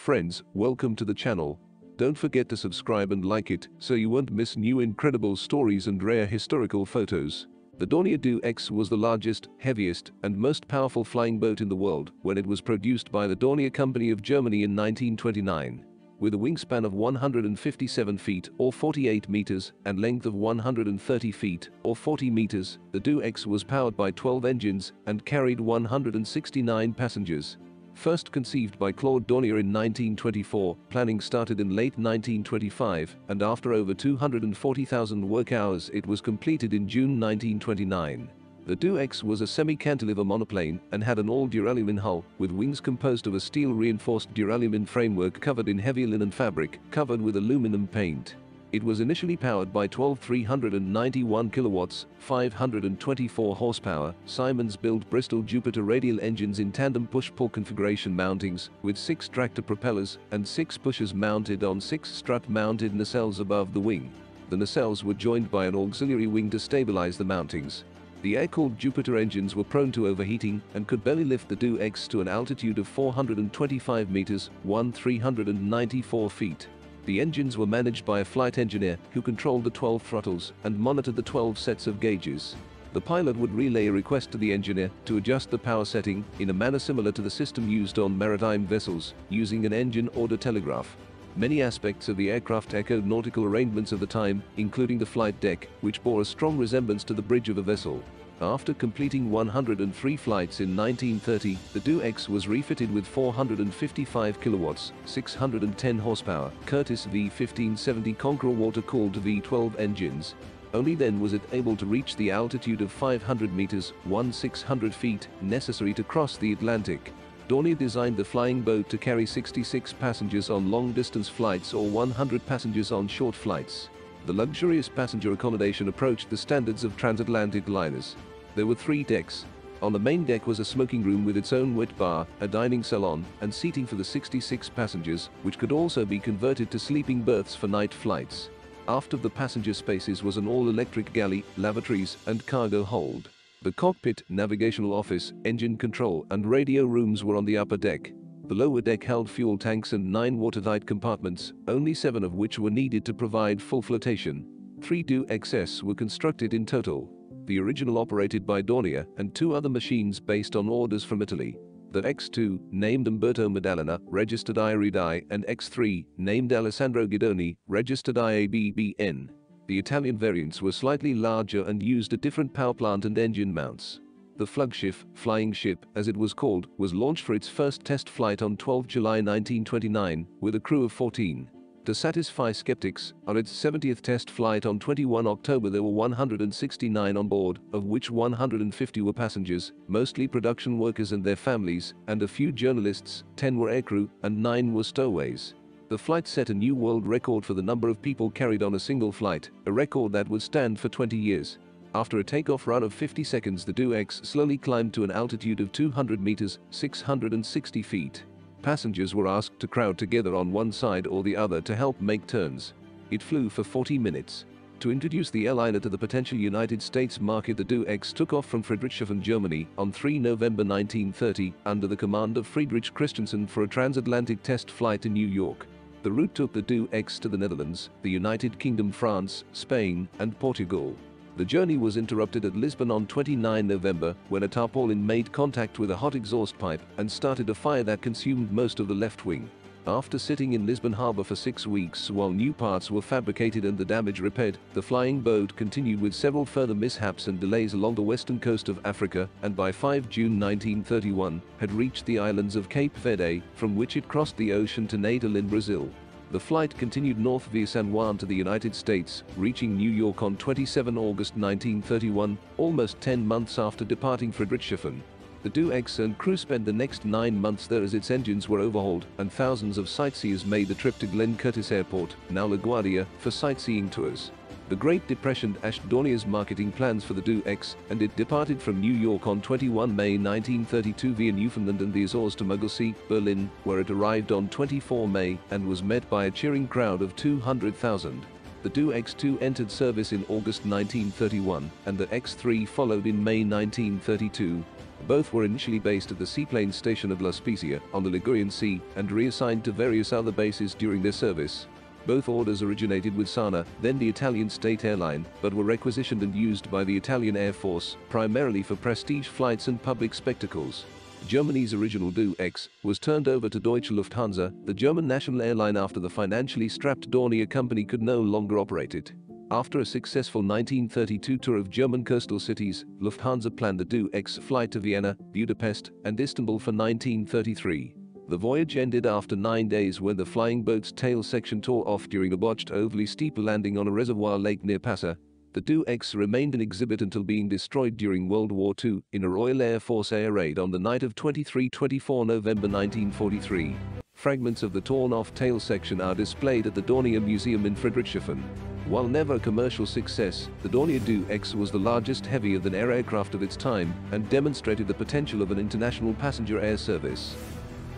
Friends, welcome to the channel. Don't forget to subscribe and like it so you won't miss new incredible stories and rare historical photos. The Dornier Do X was the largest, heaviest, and most powerful flying boat in the world when it was produced by the Dornier Company of Germany in 1929. With a wingspan of 157 feet or 48 meters and length of 130 feet or 40 meters, the Do X was powered by 12 engines and carried 169 passengers. First conceived by Claude Dornier in 1924, planning started in late 1925, and after over 240,000 work hours it was completed in June 1929. The Do X was a semi-cantilever monoplane and had an all-duralumin hull, with wings composed of a steel-reinforced duralumin framework covered in heavy linen fabric, covered with aluminum paint. It was initially powered by 12 391 kilowatts, 524 horsepower, Siemens-built Bristol Jupiter radial engines in tandem push-pull configuration mountings, with 6 tractor propellers and 6 pushers mounted on 6 strut-mounted nacelles above the wing. The nacelles were joined by an auxiliary wing to stabilize the mountings. The air-cooled Jupiter engines were prone to overheating and could barely lift the Do X to an altitude of 425 meters, 394 feet. The engines were managed by a flight engineer who controlled the 12 throttles and monitored the 12 sets of gauges. The pilot would relay a request to the engineer to adjust the power setting in a manner similar to the system used on maritime vessels, using an engine order telegraph. Many aspects of the aircraft echoed nautical arrangements of the time, including the flight deck, which bore a strong resemblance to the bridge of a vessel. After completing 103 flights in 1930, the Do X was refitted with 455 kilowatts, 610 horsepower, Curtiss V1570 Conqueror water-cooled V12 engines. Only then was it able to reach the altitude of 500 meters, 1,600 feet, necessary to cross the Atlantic. Dornier designed the flying boat to carry 66 passengers on long-distance flights or 100 passengers on short flights. The luxurious passenger accommodation approached the standards of transatlantic liners. There were 3 decks. On the main deck was a smoking room with its own wet bar, a dining salon, and seating for the 66 passengers, which could also be converted to sleeping berths for night flights. Aft of the passenger spaces was an all-electric galley, lavatories, and cargo hold. The cockpit, navigational office, engine control, and radio rooms were on the upper deck. The lower deck held fuel tanks and 9 watertight compartments, only 7 of which were needed to provide full flotation. 3 Do XS were constructed in total. The original operated by Dornier and 2 other machines based on orders from Italy. The X2, named Umberto Maddalena, registered IRIDI, and X3, named Alessandro Guidoni, registered IABBN. The Italian variants were slightly larger and used a different power plant and engine mounts. The flagship, flying ship, as it was called, was launched for its first test flight on 12 July 1929, with a crew of 14. To satisfy skeptics, on its 70th test flight on 21 October there were 169 on board, of which 150 were passengers, mostly production workers and their families, and a few journalists, 10 were aircrew, and 9 were stowaways. The flight set a new world record for the number of people carried on a single flight, a record that would stand for 20 years. After a takeoff run of 50 seconds, the Do X slowly climbed to an altitude of 200 meters, 660 feet. Passengers were asked to crowd together on one side or the other to help make turns. It flew for 40 minutes. To introduce the airliner to the potential United States market, the Do X took off from Friedrichshafen, Germany, on 3 November 1930, under the command of Friedrich Christensen for a transatlantic test flight to New York. The route took the Do X to the Netherlands, the United Kingdom, France, Spain, and Portugal. The journey was interrupted at Lisbon on 29 November when a tarpaulin made contact with a hot exhaust pipe and started a fire that consumed most of the left wing. After sitting in Lisbon harbor for 6 weeks while new parts were fabricated and the damage repaired, the flying boat continued with several further mishaps and delays along the western coast of Africa, and by 5 June 1931 had reached the islands of Cape Verde, from which it crossed the ocean to Natal in Brazil. The flight continued north via San Juan to the United States, reaching New York on 27 August 1931, almost 10 months after departing Friedrichshafen. The Do X and crew spent the next 9 months there as its engines were overhauled, and thousands of sightseers made the trip to Glen Curtis Airport, now LaGuardia, for sightseeing tours. The Great Depression dashed Dornier's marketing plans for the Do X, and it departed from New York on 21 May 1932 via Newfoundland and the Azores to Muglesey, Berlin, where it arrived on 24 May and was met by a cheering crowd of 200,000. The Do X2 entered service in August 1931, and the X3 followed in May 1932. Both were initially based at the seaplane station of La Spezia on the Ligurian Sea and reassigned to various other bases during their service. Both orders originated with Sana, then the Italian state airline, but were requisitioned and used by the Italian Air Force, primarily for prestige flights and public spectacles. Germany's original Do X was turned over to Deutsche Lufthansa, the German national airline, after the financially strapped Dornier company could no longer operate it. After a successful 1932 tour of German coastal cities, Lufthansa planned the Do X flight to Vienna, Budapest, and Istanbul for 1933. The voyage ended after 9 days when the flying boat's tail section tore off during a botched overly steep landing on a reservoir lake near Passa. The Do X remained an exhibit until being destroyed during World War II in a Royal Air Force air raid on the night of 23-24 November 1943. Fragments of the torn-off tail section are displayed at the Dornier Museum in Friedrichshafen. While never a commercial success, the Dornier Do X was the largest heavier-than-air aircraft of its time and demonstrated the potential of an international passenger air service.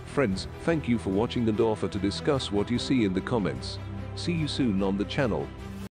Friends, thank you for watching and offer to discuss what you see in the comments. See you soon on the channel.